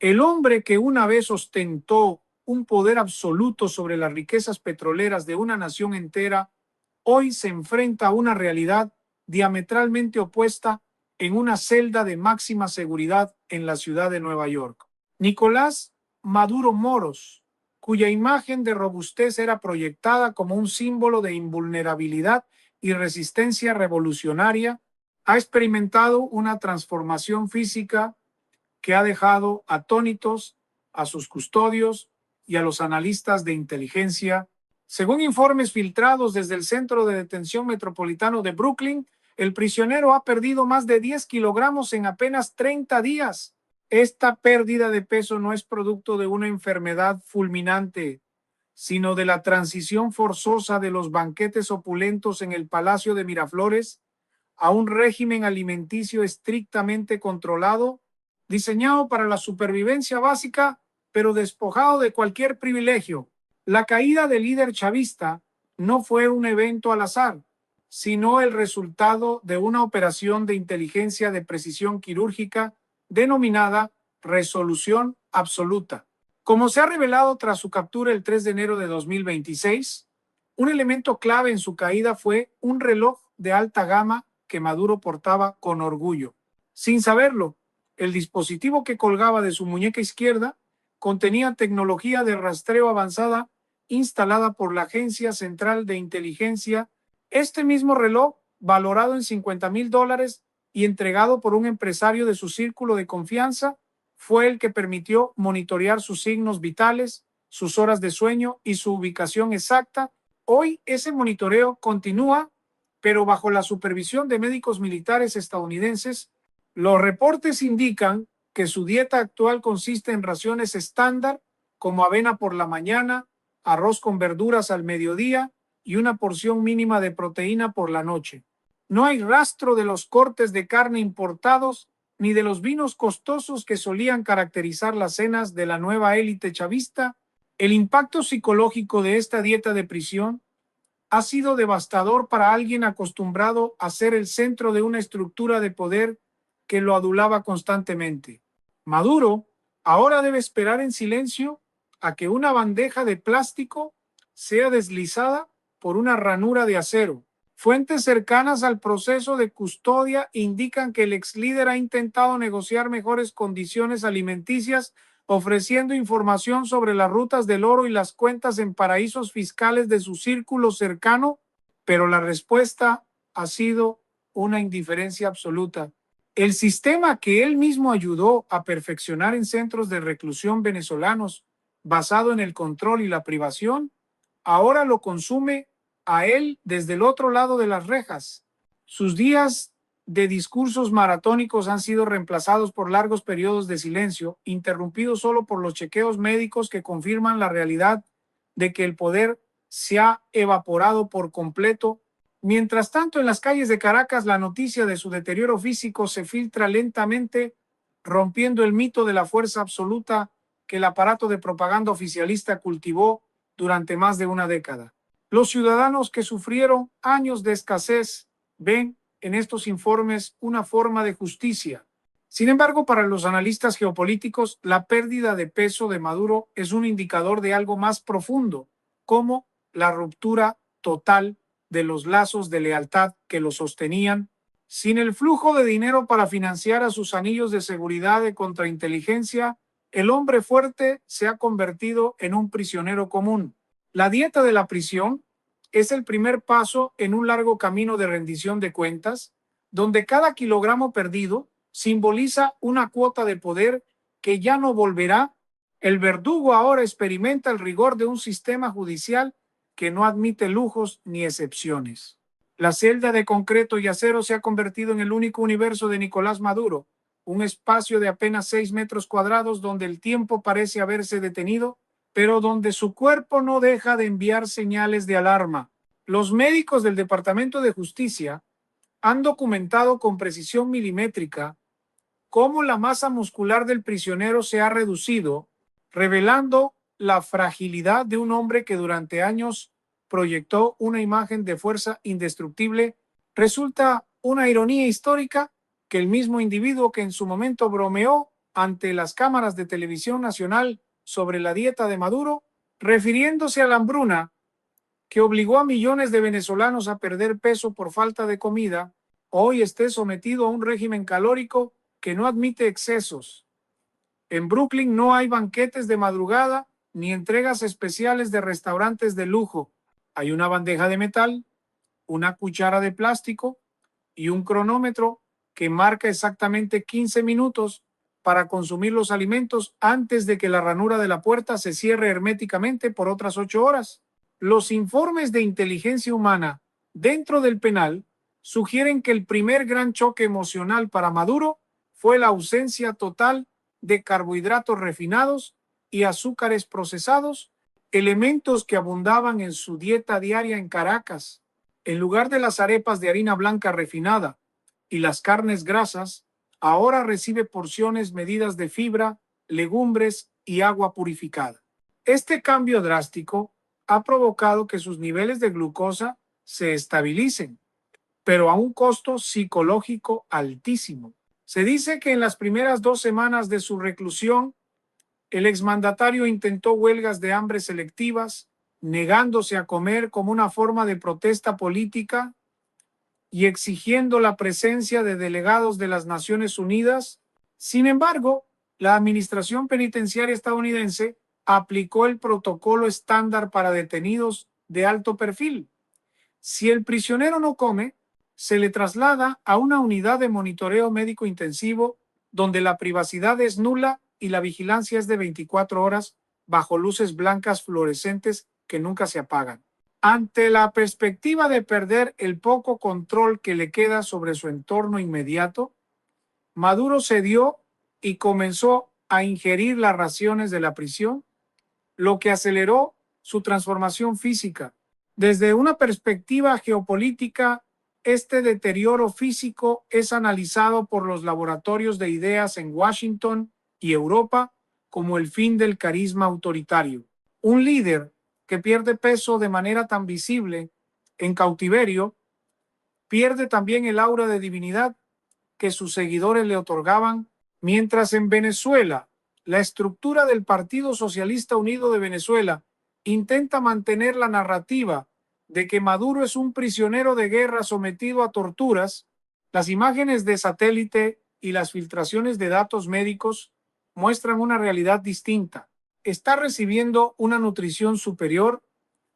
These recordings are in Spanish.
El hombre que una vez ostentó un poder absoluto sobre las riquezas petroleras de una nación entera, hoy se enfrenta a una realidad diametralmente opuesta en una celda de máxima seguridad en la ciudad de Nueva York. Nicolás Maduro Moros, cuya imagen de robustez era proyectada como un símbolo de invulnerabilidad y resistencia revolucionaria, ha experimentado una transformación física que ha dejado atónitos a sus custodios y a los analistas de inteligencia. Según informes filtrados desde el Centro de Detención Metropolitano de Brooklyn, el prisionero ha perdido más de 10 kilogramos en apenas 30 días. Esta pérdida de peso no es producto de una enfermedad fulminante, sino de la transición forzosa de los banquetes opulentos en el Palacio de Miraflores a un régimen alimenticio estrictamente controlado, diseñado para la supervivencia básica, pero despojado de cualquier privilegio. La caída del líder chavista no fue un evento al azar, sino el resultado de una operación de inteligencia de precisión quirúrgica denominada Resolución Absoluta. Como se ha revelado tras su captura el 3 de enero de 2026, un elemento clave en su caída fue un reloj de alta gama que Maduro portaba con orgullo. Sin saberlo, el dispositivo que colgaba de su muñeca izquierda contenía tecnología de rastreo avanzada instalada por la Agencia Central de Inteligencia. Este mismo reloj, valorado en $50,000 y entregado por un empresario de su círculo de confianza, fue el que permitió monitorear sus signos vitales, sus horas de sueño y su ubicación exacta. Hoy ese monitoreo continúa, pero bajo la supervisión de médicos militares estadounidenses. Los reportes indican que su dieta actual consiste en raciones estándar, como avena por la mañana, arroz con verduras al mediodía y una porción mínima de proteína por la noche. No hay rastro de los cortes de carne importados ni de los vinos costosos que solían caracterizar las cenas de la nueva élite chavista. El impacto psicológico de esta dieta de prisión ha sido devastador para alguien acostumbrado a ser el centro de una estructura de poder que lo adulaba constantemente. Maduro ahora debe esperar en silencio a que una bandeja de plástico sea deslizada por una ranura de acero. Fuentes cercanas al proceso de custodia indican que el ex líder ha intentado negociar mejores condiciones alimenticias, ofreciendo información sobre las rutas del oro y las cuentas en paraísos fiscales de su círculo cercano, pero la respuesta ha sido una indiferencia absoluta. El sistema que él mismo ayudó a perfeccionar en centros de reclusión venezolanos, basado en el control y la privación, ahora lo consume a él desde el otro lado de las rejas. Sus días de discursos maratónicos han sido reemplazados por largos periodos de silencio, interrumpidos solo por los chequeos médicos que confirman la realidad de que el poder se ha evaporado por completo. Mientras tanto, en las calles de Caracas, la noticia de su deterioro físico se filtra lentamente, rompiendo el mito de la fuerza absoluta que el aparato de propaganda oficialista cultivó durante más de una década. Los ciudadanos que sufrieron años de escasez ven en estos informes una forma de justicia. Sin embargo, para los analistas geopolíticos, la pérdida de peso de Maduro es un indicador de algo más profundo, como la ruptura total de los lazos de lealtad que lo sostenían. Sin el flujo de dinero para financiar a sus anillos de seguridad de contrainteligencia, el hombre fuerte se ha convertido en un prisionero común. La dieta de la prisión es el primer paso en un largo camino de rendición de cuentas, donde cada kilogramo perdido simboliza una cuota de poder que ya no volverá. El verdugo ahora experimenta el rigor de un sistema judicial que no admite lujos ni excepciones. La celda de concreto y acero se ha convertido en el único universo de Nicolás Maduro, un espacio de apenas 6 metros cuadrados donde el tiempo parece haberse detenido, pero donde su cuerpo no deja de enviar señales de alarma. Los médicos del Departamento de Justicia han documentado con precisión milimétrica cómo la masa muscular del prisionero se ha reducido, revelando la fragilidad de un hombre que durante años proyectó una imagen de fuerza indestructible. Resulta una ironía histórica que el mismo individuo que en su momento bromeó ante las cámaras de televisión nacional sobre la dieta de Maduro, refiriéndose a la hambruna que obligó a millones de venezolanos a perder peso por falta de comida, hoy esté sometido a un régimen calórico que no admite excesos. En Brooklyn no hay banquetes de madrugada ni entregas especiales de restaurantes de lujo. Hay una bandeja de metal, una cuchara de plástico y un cronómetro que marca exactamente 15 minutos para consumir los alimentos antes de que la ranura de la puerta se cierre herméticamente por otras 8 horas. Los informes de inteligencia humana dentro del penal sugieren que el primer gran choque emocional para Maduro fue la ausencia total de carbohidratos refinados y azúcares procesados, elementos que abundaban en su dieta diaria en Caracas. En lugar de las arepas de harina blanca refinada y las carnes grasas, ahora recibe porciones medidas de fibra, legumbres y agua purificada. Este cambio drástico ha provocado que sus niveles de glucosa se estabilicen, pero a un costo psicológico altísimo. Se dice que en las primeras 2 semanas de su reclusión, el exmandatario intentó huelgas de hambre selectivas, negándose a comer como una forma de protesta política y exigiendo la presencia de delegados de las Naciones Unidas. Sin embargo, la administración penitenciaria estadounidense aplicó el protocolo estándar para detenidos de alto perfil. Si el prisionero no come, se le traslada a una unidad de monitoreo médico intensivo donde la privacidad es nula y la vigilancia es de 24 horas bajo luces blancas fluorescentes que nunca se apagan. Ante la perspectiva de perder el poco control que le queda sobre su entorno inmediato, Maduro cedió y comenzó a ingerir las raciones de la prisión, lo que aceleró su transformación física. Desde una perspectiva geopolítica, este deterioro físico es analizado por los laboratorios de ideas en Washington y Europa como el fin del carisma autoritario. Un líder que pierde peso de manera tan visible en cautiverio, pierde también el aura de divinidad que sus seguidores le otorgaban, mientras en Venezuela la estructura del Partido Socialista Unido de Venezuela intenta mantener la narrativa de que Maduro es un prisionero de guerra sometido a torturas. Las imágenes de satélite y las filtraciones de datos médicos muestran una realidad distinta. Está recibiendo una nutrición superior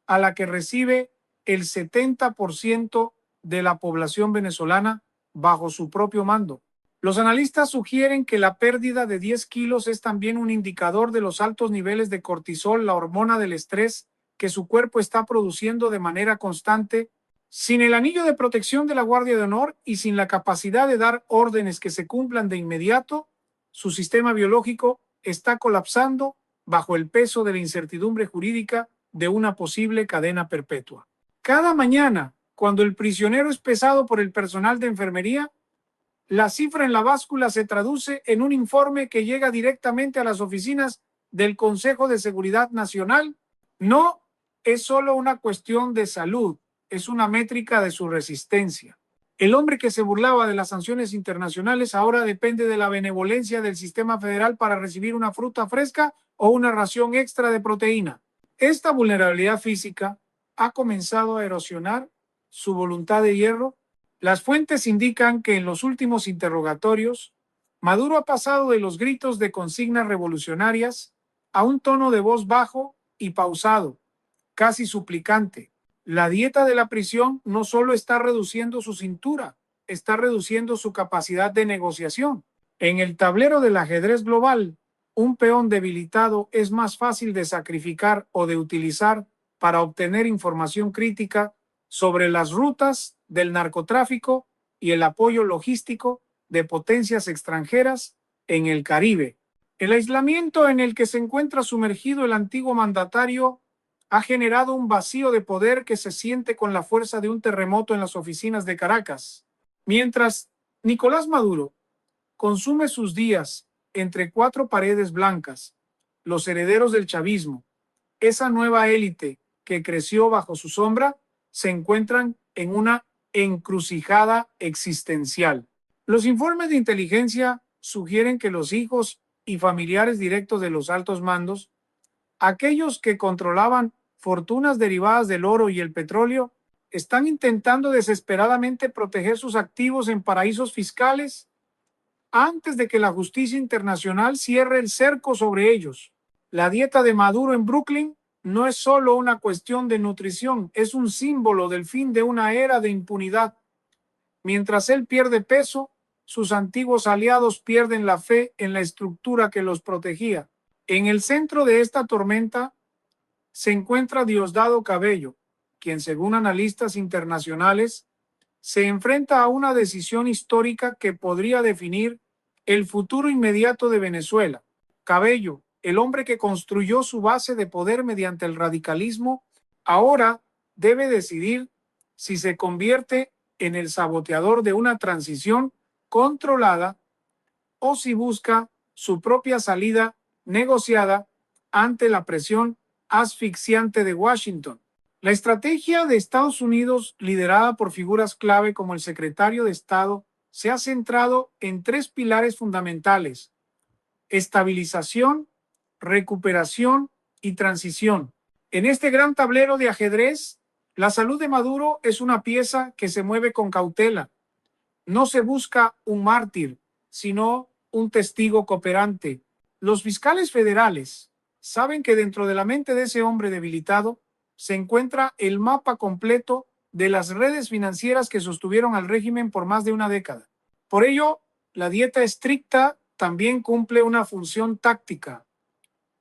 a la que recibe el 70% de la población venezolana bajo su propio mando. Los analistas sugieren que la pérdida de 10 kilos es también un indicador de los altos niveles de cortisol, la hormona del estrés que su cuerpo está produciendo de manera constante. Sin el anillo de protección de la Guardia de Honor y sin la capacidad de dar órdenes que se cumplan de inmediato, su sistema biológico está colapsando bajo el peso de la incertidumbre jurídica de una posible cadena perpetua. Cada mañana, cuando el prisionero es pesado por el personal de enfermería, la cifra en la báscula se traduce en un informe que llega directamente a las oficinas del Consejo de Seguridad Nacional. No es solo una cuestión de salud, es una métrica de su resistencia. El hombre que se burlaba de las sanciones internacionales ahora depende de la benevolencia del sistema federal para recibir una fruta fresca o una ración extra de proteína. Esta vulnerabilidad física ha comenzado a erosionar su voluntad de hierro. Las fuentes indican que en los últimos interrogatorios, Maduro ha pasado de los gritos de consignas revolucionarias a un tono de voz bajo y pausado, casi suplicante. La dieta de la prisión no solo está reduciendo su cintura, está reduciendo su capacidad de negociación. En el tablero del ajedrez global, un peón debilitado es más fácil de sacrificar o de utilizar para obtener información crítica sobre las rutas del narcotráfico y el apoyo logístico de potencias extranjeras en el Caribe. El aislamiento en el que se encuentra sumergido el antiguo mandatario ha generado un vacío de poder que se siente con la fuerza de un terremoto en las oficinas de Caracas. Mientras Nicolás Maduro consume sus días entre 4 paredes blancas, los herederos del chavismo, esa nueva élite que creció bajo su sombra, se encuentran en una encrucijada existencial. Los informes de inteligencia sugieren que los hijos y familiares directos de los altos mandos, aquellos que controlaban fortunas derivadas del oro y el petróleo, están intentando desesperadamente proteger sus activos en paraísos fiscales antes de que la justicia internacional cierre el cerco sobre ellos. La dieta de Maduro en Brooklyn no es solo una cuestión de nutrición, es un símbolo del fin de una era de impunidad. Mientras él pierde peso, sus antiguos aliados pierden la fe en la estructura que los protegía. En el centro de esta tormenta se encuentra Diosdado Cabello, quien, según analistas internacionales, se enfrenta a una decisión histórica que podría definir el futuro inmediato de Venezuela. Cabello, el hombre que construyó su base de poder mediante el radicalismo, ahora debe decidir si se convierte en el saboteador de una transición controlada o si busca su propia salida negociada ante la presión asfixiante de Washington. La estrategia de Estados Unidos, liderada por figuras clave como el secretario de Estado, se ha centrado en tres pilares fundamentales: estabilización, recuperación y transición. En este gran tablero de ajedrez, la salud de Maduro es una pieza que se mueve con cautela. No se busca un mártir, sino un testigo cooperante. Los fiscales federales saben que dentro de la mente de ese hombre debilitado se encuentra el mapa completo de las redes financieras que sostuvieron al régimen por más de una década. Por ello, la dieta estricta también cumple una función táctica: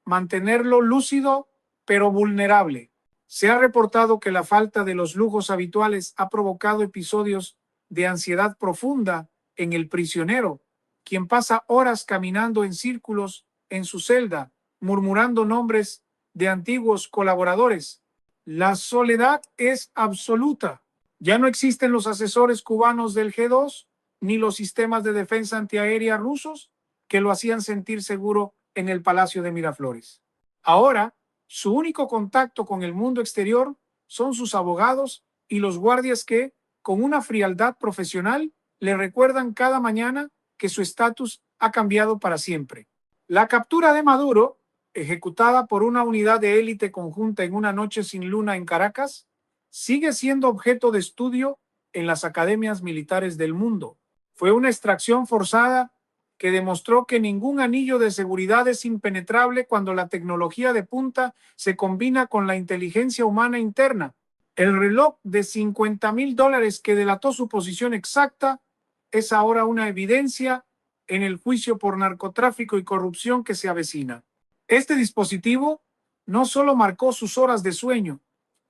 mantenerlo lúcido pero vulnerable. Se ha reportado que la falta de los lujos habituales ha provocado episodios de ansiedad profunda en el prisionero, quien pasa horas caminando en círculos en su celda, murmurando nombres de antiguos colaboradores. La soledad es absoluta. Ya no existen los asesores cubanos del G2 ni los sistemas de defensa antiaérea rusos que lo hacían sentir seguro en el Palacio de Miraflores. Ahora, su único contacto con el mundo exterior son sus abogados y los guardias que, con una frialdad profesional, le recuerdan cada mañana que su estatus ha cambiado para siempre. La captura de Maduro, ejecutada por una unidad de élite conjunta en una noche sin luna en Caracas, sigue siendo objeto de estudio en las academias militares del mundo. Fue una extracción forzada que demostró que ningún anillo de seguridad es impenetrable cuando la tecnología de punta se combina con la inteligencia humana interna. El reloj de $50,000 que delató su posición exacta es ahora una evidencia en el juicio por narcotráfico y corrupción que se avecina. Este dispositivo no solo marcó sus horas de sueño,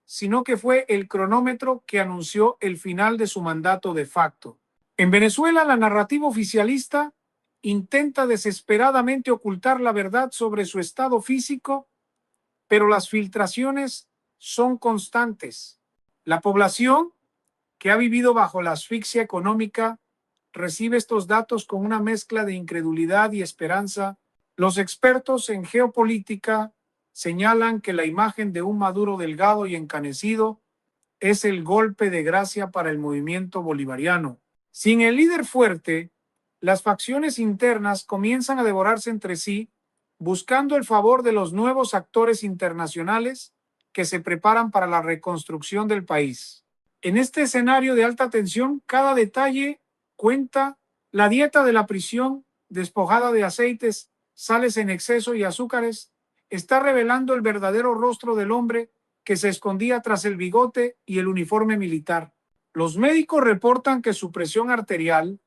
sino que fue el cronómetro que anunció el final de su mandato de facto. En Venezuela, la narrativa oficialista intenta desesperadamente ocultar la verdad sobre su estado físico, pero las filtraciones son constantes. La población, que ha vivido bajo la asfixia económica, recibe estos datos con una mezcla de incredulidad y esperanza. Los expertos en geopolítica señalan que la imagen de un Maduro delgado y encanecido es el golpe de gracia para el movimiento bolivariano. Sin el líder fuerte, las facciones internas comienzan a devorarse entre sí, buscando el favor de los nuevos actores internacionales que se preparan para la reconstrucción del país. En este escenario de alta tensión, cada detalle cuenta. La dieta de la prisión, despojada de aceites, sales en exceso y azúcares, está revelando el verdadero rostro del hombre que se escondía tras el bigote y el uniforme militar. Los médicos reportan que su presión arterial,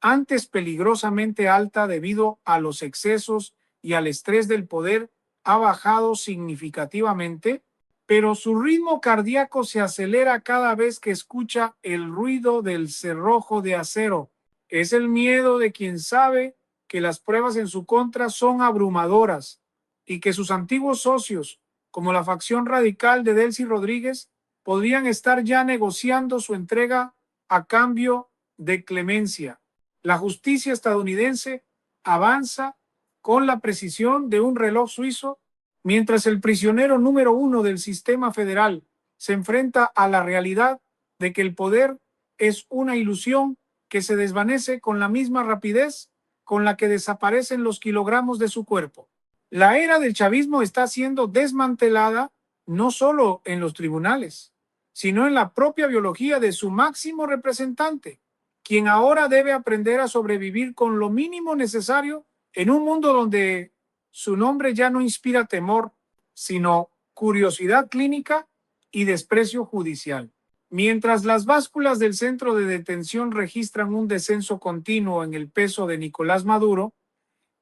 antes peligrosamente alta debido a los excesos y al estrés del poder, ha bajado significativamente, pero su ritmo cardíaco se acelera cada vez que escucha el ruido del cerrojo de acero. Es el miedo de quien sabe que las pruebas en su contra son abrumadoras y que sus antiguos socios, como la facción radical de Delcy Rodríguez, podrían estar ya negociando su entrega a cambio de clemencia. La justicia estadounidense avanza con la precisión de un reloj suizo, mientras el prisionero número uno del sistema federal se enfrenta a la realidad de que el poder es una ilusión que se desvanece con la misma rapidez con la que desaparecen los kilogramos de su cuerpo. La era del chavismo está siendo desmantelada no solo en los tribunales, sino en la propia biología de su máximo representante, quien ahora debe aprender a sobrevivir con lo mínimo necesario en un mundo donde su nombre ya no inspira temor, sino curiosidad clínica y desprecio judicial. Mientras las básculas del centro de detención registran un descenso continuo en el peso de Nicolás Maduro,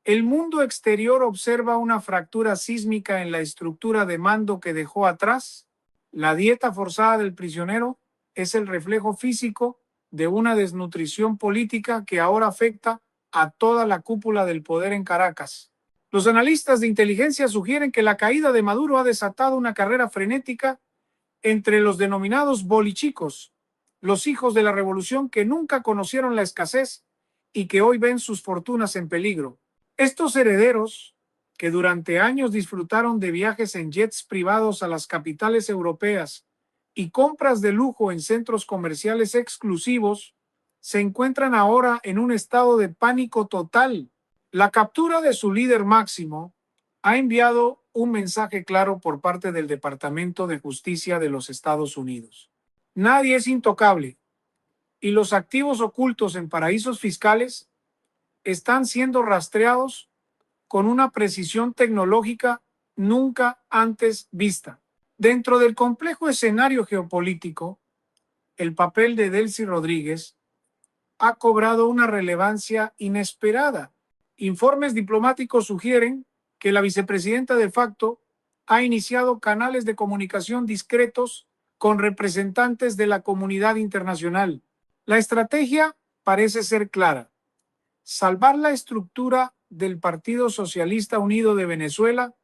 el mundo exterior observa una fractura sísmica en la estructura de mando que dejó atrás. La dieta forzada del prisionero es el reflejo físico de una desnutrición política que ahora afecta a toda la cúpula del poder en Caracas. Los analistas de inteligencia sugieren que la caída de Maduro ha desatado una carrera frenética entre los denominados bolichicos, los hijos de la revolución que nunca conocieron la escasez y que hoy ven sus fortunas en peligro. Estos herederos, que durante años disfrutaron de viajes en jets privados a las capitales europeas y compras de lujo en centros comerciales exclusivos, se encuentran ahora en un estado de pánico total. La captura de su líder máximo ha enviado un mensaje claro por parte del Departamento de Justicia de los Estados Unidos. Nadie es intocable y los activos ocultos en paraísos fiscales están siendo rastreados con una precisión tecnológica nunca antes vista. Dentro del complejo escenario geopolítico, el papel de Delcy Rodríguez ha cobrado una relevancia inesperada. Informes diplomáticos sugieren que la vicepresidenta de facto ha iniciado canales de comunicación discretos con representantes de la comunidad internacional. La estrategia parece ser clara: salvar la estructura del Partido Socialista Unido de Venezuela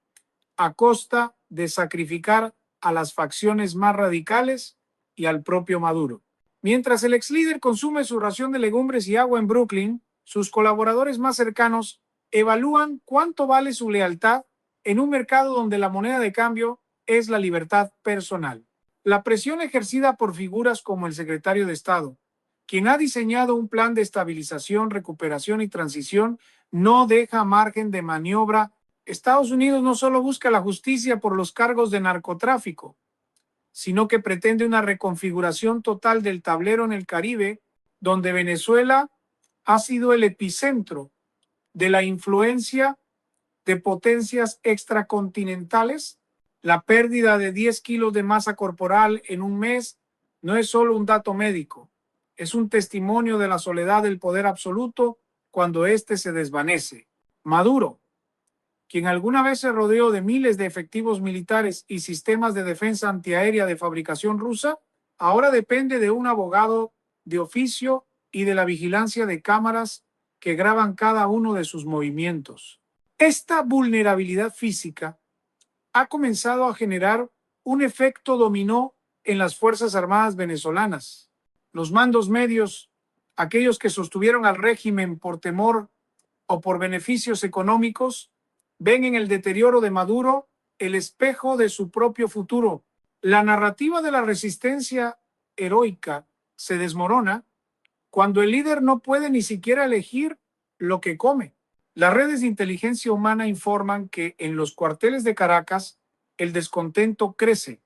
a costa de sacrificar a las facciones más radicales y al propio Maduro. Mientras el ex líder consume su ración de legumbres y agua en Brooklyn, sus colaboradores más cercanos evalúan cuánto vale su lealtad en un mercado donde la moneda de cambio es la libertad personal. La presión ejercida por figuras como el secretario de Estado, quien ha diseñado un plan de estabilización, recuperación y transición, no deja margen de maniobra. Estados Unidos no solo busca la justicia por los cargos de narcotráfico, sino que pretende una reconfiguración total del tablero en el Caribe, donde Venezuela ha sido el epicentro de la influencia de potencias extracontinentales. La pérdida de 10 kilos de masa corporal en un mes no es solo un dato médico, es un testimonio de la soledad del poder absoluto cuando éste se desvanece. Maduro, quien alguna vez se rodeó de miles de efectivos militares y sistemas de defensa antiaérea de fabricación rusa, ahora depende de un abogado de oficio y de la vigilancia de cámaras que graban cada uno de sus movimientos. Esta vulnerabilidad física ha comenzado a generar un efecto dominó en las Fuerzas Armadas venezolanas. Los mandos medios, aquellos que sostuvieron al régimen por temor o por beneficios económicos, ven en el deterioro de Maduro el espejo de su propio futuro. La narrativa de la resistencia heroica se desmorona cuando el líder no puede ni siquiera elegir lo que come. Las redes de inteligencia humana informan que en los cuarteles de Caracas el descontento crece,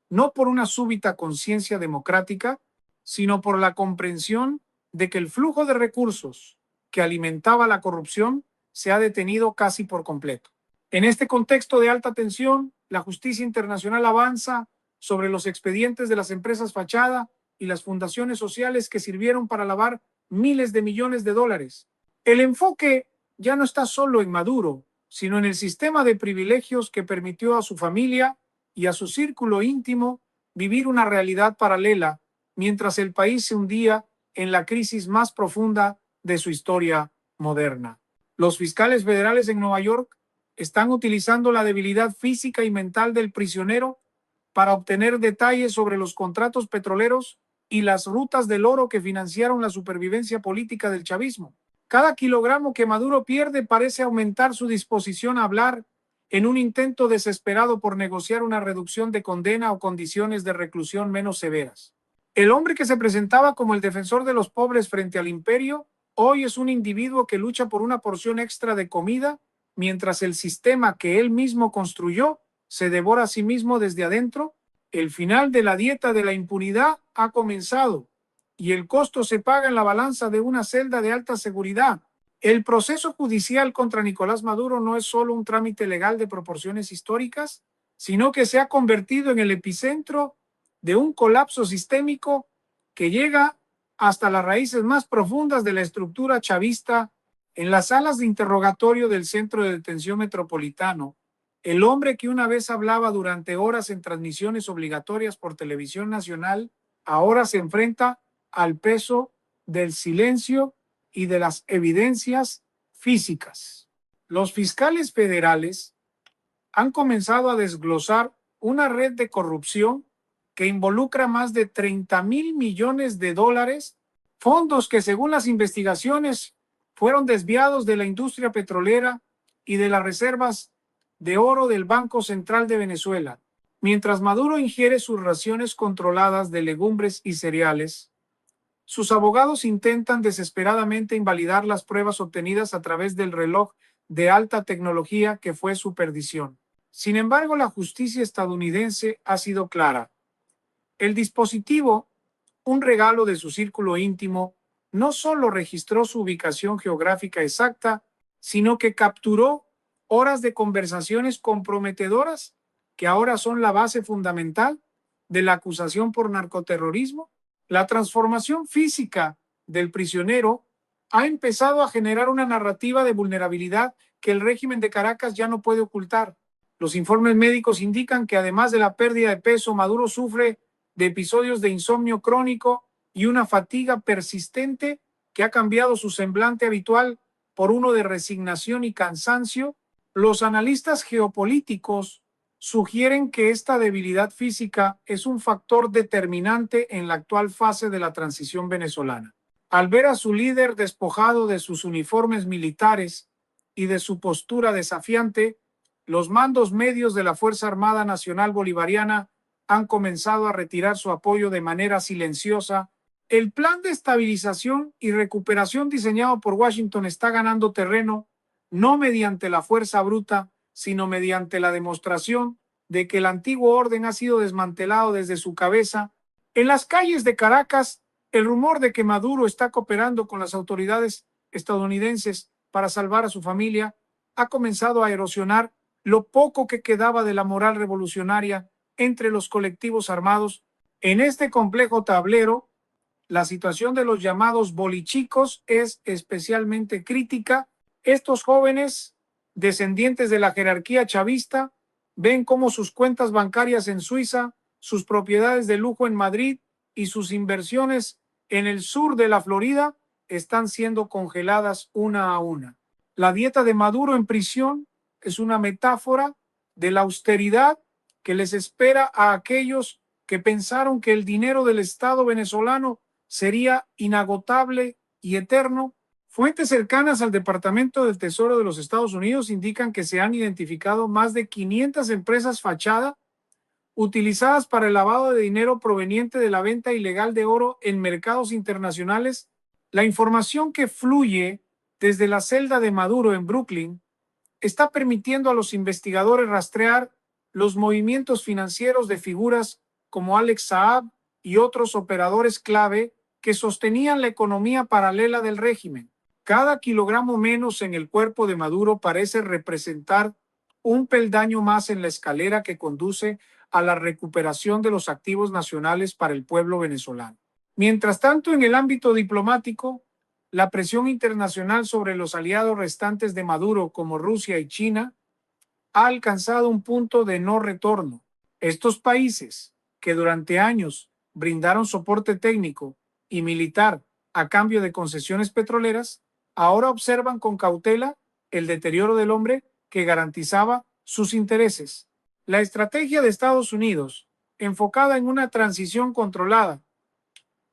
no por una súbita conciencia democrática, sino por la comprensión de que el flujo de recursos que alimentaba la corrupción se ha detenido casi por completo. En este contexto de alta tensión, la justicia internacional avanza sobre los expedientes de las empresas fachada y las fundaciones sociales que sirvieron para lavar miles de millones de dólares. El enfoque ya no está solo en Maduro, sino en el sistema de privilegios que permitió a su familia y a su círculo íntimo vivir una realidad paralela mientras el país se hundía en la crisis más profunda de su historia moderna. Los fiscales federales en Nueva York están utilizando la debilidad física y mental del prisionero para obtener detalles sobre los contratos petroleros y las rutas del oro que financiaron la supervivencia política del chavismo. Cada kilogramo que Maduro pierde parece aumentar su disposición a hablar en un intento desesperado por negociar una reducción de condena o condiciones de reclusión menos severas. El hombre que se presentaba como el defensor de los pobres frente al imperio Hoy es un individuo que lucha por una porción extra de comida, mientras el sistema que él mismo construyó se devora a sí mismo desde adentro. El final de la dieta de la impunidad ha comenzado y el costo se paga en la balanza de una celda de alta seguridad. El proceso judicial contra Nicolás Maduro no es solo un trámite legal de proporciones históricas, sino que se ha convertido en el epicentro de un colapso sistémico que llega hasta las raíces más profundas de la estructura chavista. En las salas de interrogatorio del Centro de Detención Metropolitano, el hombre que una vez hablaba durante horas en transmisiones obligatorias por televisión nacional, ahora se enfrenta al peso del silencio y de las evidencias físicas. Los fiscales federales han comenzado a desglosar una red de corrupción que involucra más de 30,000 millones de dólares, fondos que según las investigaciones fueron desviados de la industria petrolera y de las reservas de oro del Banco Central de Venezuela. Mientras Maduro ingiere sus raciones controladas de legumbres y cereales, sus abogados intentan desesperadamente invalidar las pruebas obtenidas a través del reloj de alta tecnología que fue su perdición. Sin embargo, la justicia estadounidense ha sido clara. El dispositivo, un regalo de su círculo íntimo, no solo registró su ubicación geográfica exacta, sino que capturó horas de conversaciones comprometedoras que ahora son la base fundamental de la acusación por narcoterrorismo. La transformación física del prisionero ha empezado a generar una narrativa de vulnerabilidad que el régimen de Caracas ya no puede ocultar. Los informes médicos indican que además de la pérdida de peso, Maduro sufre de episodios de insomnio crónico y una fatiga persistente que ha cambiado su semblante habitual por uno de resignación y cansancio. Los analistas geopolíticos sugieren que esta debilidad física es un factor determinante en la actual fase de la transición venezolana. Al ver a su líder despojado de sus uniformes militares y de su postura desafiante, los mandos medios de la Fuerza Armada Nacional Bolivariana han comenzado a retirar su apoyo de manera silenciosa. El plan de estabilización y recuperación diseñado por Washington está ganando terreno, no mediante la fuerza bruta, sino mediante la demostración de que el antiguo orden ha sido desmantelado desde su cabeza. En las calles de Caracas, el rumor de que Maduro está cooperando con las autoridades estadounidenses para salvar a su familia ha comenzado a erosionar lo poco que quedaba de la moral revolucionaria entre los colectivos armados. En este complejo tablero, la situación de los llamados bolichicos es especialmente crítica. Estos jóvenes, descendientes de la jerarquía chavista, ven cómo sus cuentas bancarias en Suiza, sus propiedades de lujo en Madrid y sus inversiones en el sur de la Florida están siendo congeladas una a una. La dieta de Maduro en prisión es una metáfora de la austeridad que les espera a aquellos que pensaron que el dinero del Estado venezolano sería inagotable y eterno. Fuentes cercanas al Departamento del Tesoro de los Estados Unidos indican que se han identificado más de 500 empresas fachada utilizadas para el lavado de dinero proveniente de la venta ilegal de oro en mercados internacionales. La información que fluye desde la celda de Maduro en Brooklyn está permitiendo a los investigadores rastrear los movimientos financieros de figuras como Alex Saab y otros operadores clave que sostenían la economía paralela del régimen. Cada kilogramo menos en el cuerpo de Maduro parece representar un peldaño más en la escalera que conduce a la recuperación de los activos nacionales para el pueblo venezolano. Mientras tanto, en el ámbito diplomático, la presión internacional sobre los aliados restantes de Maduro, como Rusia y China, ha alcanzado un punto de no retorno. Estos países, que durante años brindaron soporte técnico y militar a cambio de concesiones petroleras, ahora observan con cautela el deterioro del hombre que garantizaba sus intereses. La estrategia de Estados Unidos, enfocada en una transición controlada,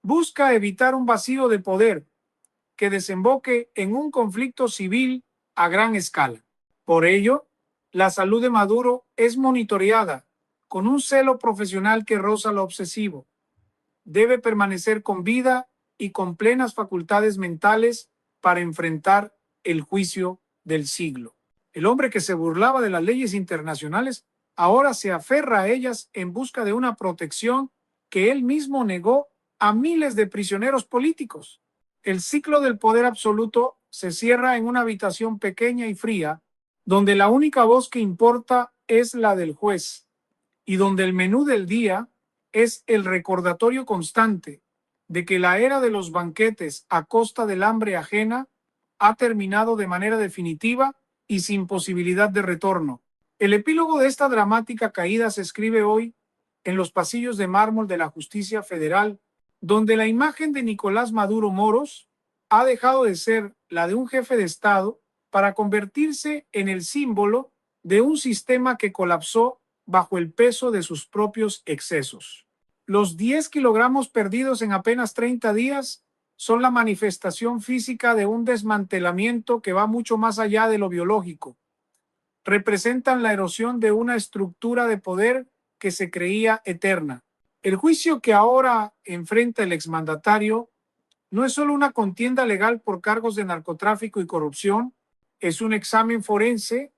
busca evitar un vacío de poder que desemboque en un conflicto civil a gran escala. Por ello, la salud de Maduro es monitoreada con un celo profesional que roza lo obsesivo. Debe permanecer con vida y con plenas facultades mentales para enfrentar el juicio del siglo. El hombre que se burlaba de las leyes internacionales ahora se aferra a ellas en busca de una protección que él mismo negó a miles de prisioneros políticos. El ciclo del poder absoluto se cierra en una habitación pequeña y fría, donde la única voz que importa es la del juez, y donde el menú del día es el recordatorio constante de que la era de los banquetes a costa del hambre ajena ha terminado de manera definitiva y sin posibilidad de retorno. El epílogo de esta dramática caída se escribe hoy en los pasillos de mármol de la Justicia Federal, donde la imagen de Nicolás Maduro Moros ha dejado de ser la de un jefe de Estado para convertirse en el símbolo de un sistema que colapsó bajo el peso de sus propios excesos. Los 10 kilogramos perdidos en apenas 30 días son la manifestación física de un desmantelamiento que va mucho más allá de lo biológico. Representan la erosión de una estructura de poder que se creía eterna. El juicio que ahora enfrenta el exmandatario no es solo una contienda legal por cargos de narcotráfico y corrupción, es un examen forense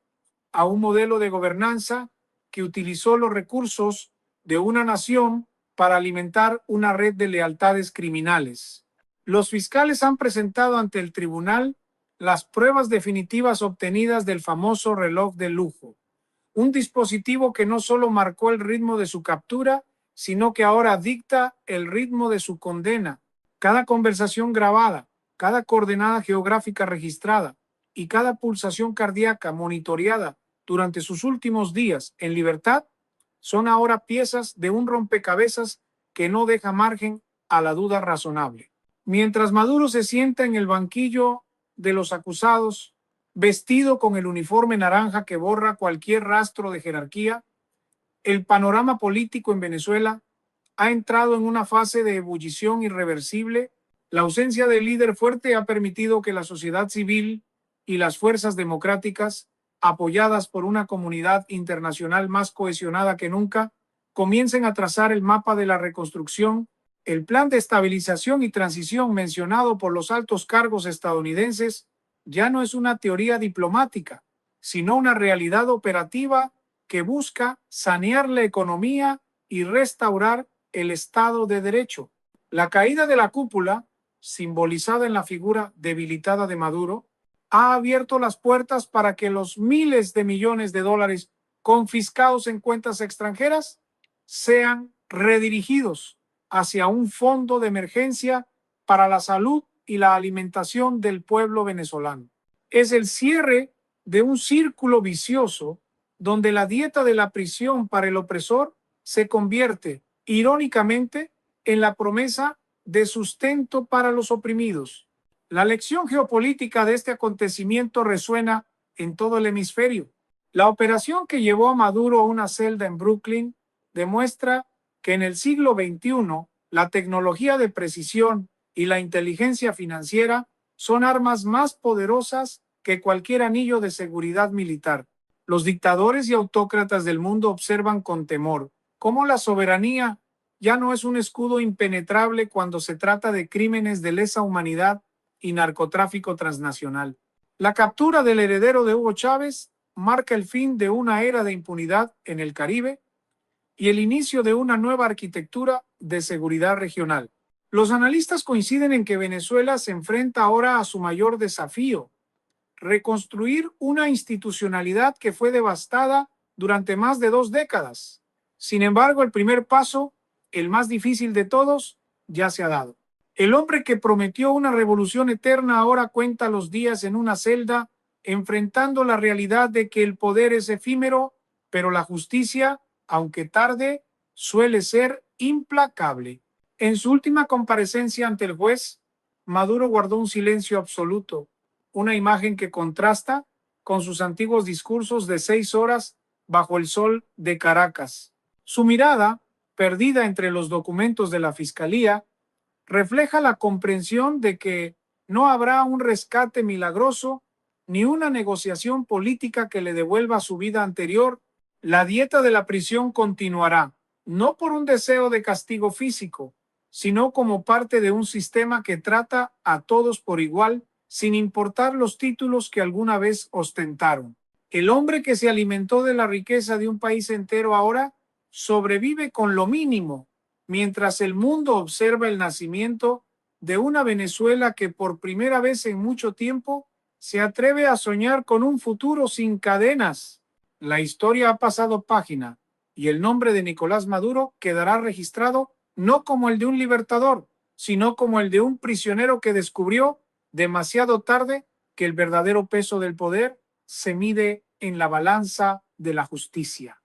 a un modelo de gobernanza que utilizó los recursos de una nación para alimentar una red de lealtades criminales. Los fiscales han presentado ante el tribunal las pruebas definitivas obtenidas del famoso reloj de lujo, un dispositivo que no solo marcó el ritmo de su captura, sino que ahora dicta el ritmo de su condena. Cada conversación grabada, cada coordenada geográfica registrada y cada pulsación cardíaca monitoreada durante sus últimos días en libertad son ahora piezas de un rompecabezas que no deja margen a la duda razonable. Mientras Maduro se sienta en el banquillo de los acusados, vestido con el uniforme naranja que borra cualquier rastro de jerarquía, el panorama político en Venezuela ha entrado en una fase de ebullición irreversible. La ausencia de líder fuerte ha permitido que la sociedad civil y las fuerzas democráticas, apoyadas por una comunidad internacional más cohesionada que nunca, comiencen a trazar el mapa de la reconstrucción. El plan de estabilización y transición mencionado por los altos cargos estadounidenses ya no es una teoría diplomática, sino una realidad operativa que busca sanear la economía y restaurar el Estado de Derecho. La caída de la cúpula, simbolizada en la figura debilitada de Maduro, ha abierto las puertas para que los miles de millones de dólares confiscados en cuentas extranjeras sean redirigidos hacia un fondo de emergencia para la salud y la alimentación del pueblo venezolano. Es el cierre de un círculo vicioso donde la dieta de la prisión para el opresor se convierte, irónicamente, en la promesa de sustento para los oprimidos. La lección geopolítica de este acontecimiento resuena en todo el hemisferio. La operación que llevó a Maduro a una celda en Brooklyn demuestra que en el siglo XXI la tecnología de precisión y la inteligencia financiera son armas más poderosas que cualquier anillo de seguridad militar. Los dictadores y autócratas del mundo observan con temor cómo la soberanía ya no es un escudo impenetrable cuando se trata de crímenes de lesa humanidad y narcotráfico transnacional. La captura del heredero de Hugo Chávez marca el fin de una era de impunidad en el Caribe y el inicio de una nueva arquitectura de seguridad regional. Los analistas coinciden en que Venezuela se enfrenta ahora a su mayor desafío: reconstruir una institucionalidad que fue devastada durante más de 2 décadas. Sin embargo, el primer paso, el más difícil de todos, ya se ha dado. El hombre que prometió una revolución eterna ahora cuenta los días en una celda, enfrentando la realidad de que el poder es efímero, pero la justicia, aunque tarde, suele ser implacable. En su última comparecencia ante el juez, Maduro guardó un silencio absoluto, una imagen que contrasta con sus antiguos discursos de 6 horas bajo el sol de Caracas. Su mirada, perdida entre los documentos de la Fiscalía, refleja la comprensión de que no habrá un rescate milagroso ni una negociación política que le devuelva su vida anterior. La dieta de la prisión continuará, no por un deseo de castigo físico, sino como parte de un sistema que trata a todos por igual, sin importar los títulos que alguna vez ostentaron. El hombre que se alimentó de la riqueza de un país entero ahora sobrevive con lo mínimo, mientras el mundo observa el nacimiento de una Venezuela que por primera vez en mucho tiempo se atreve a soñar con un futuro sin cadenas. La historia ha pasado página y el nombre de Nicolás Maduro quedará registrado no como el de un libertador, sino como el de un prisionero que descubrió demasiado tarde que el verdadero peso del poder se mide en la balanza de la justicia.